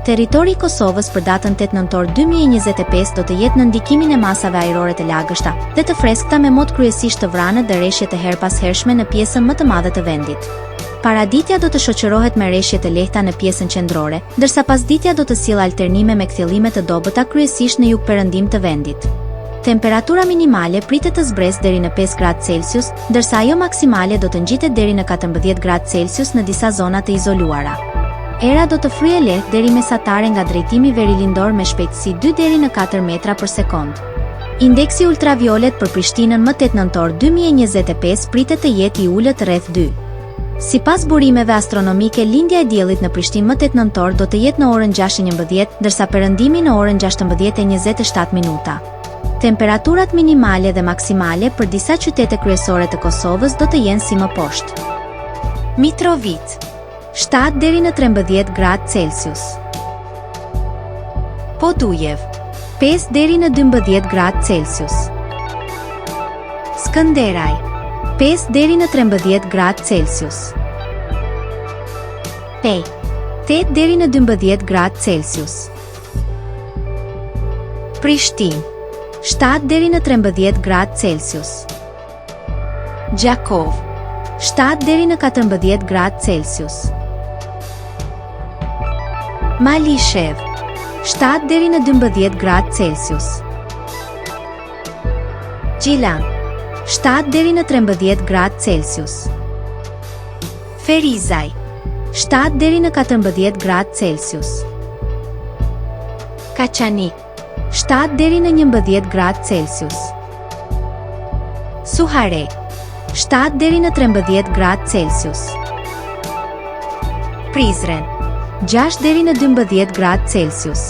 Territori i Kosovës për datën 8 nëntor 2025 do të jetë në ndikimin e masave ajrore të lagështa dhe të freskëta me mod kryesisht të vranë dhe rreshje të herpashershme në pjesën më të madhe të vendit. Paraditja do të shoqërohet me rreshje të lehta në pjesën qendrore, ndërsa pasditja do të sjellë alternime me kthjellime të dobëta kryesisht në jugperëndim të vendit. Temperatura minimale pritet të zbresë deri në 5 gradë Celsius, ndërsa ajo maksimale do të ngjitet deri në 14 gradë Celsius në disa zona të izoluara. Era do të fryejë lehtë deri mesatare nga drejtimi verilindor me shpejtësi 2 deri në 4 metra për sekond. Indeksi ultraviolet për Prishtinën më 8 nëntor 2025 pritet të jetë i ulët rreth 2. Sipas burimeve astronomike, lindja e diellit në Prishtinë më 8 nëntor do të jetë në orën 6:11, ndërsa perëndimi në orën 16:27 minuta. Temperaturat minimale dhe maksimale për disa qytete kryesore të Kosovës do të jenë si më poshtë. Mitrovica 7 deri në 13 gradë Celsius. Podujev 5 deri në 12 gradë Celsius. Skënderaj 5 deri në 13 gradë Celsius. Pej 8 deri në 12 gradë Celsius. Prishtinë 7 deri në 13 gradë Celsius. Gjakov 7 deri në 14 gradë Celsius. Malishev 7 deri në 12 gradë Celsius. Gjilan 7 deri në 13 gradë Celsius. Ferizaj 7 deri në 14 gradë Celsius. Kaçanik 7 deri në 11 gradë Celsius. Suharek 7 deri në 13 gradë Celsius. Prizren 6 deri në 12 gradë Celsius.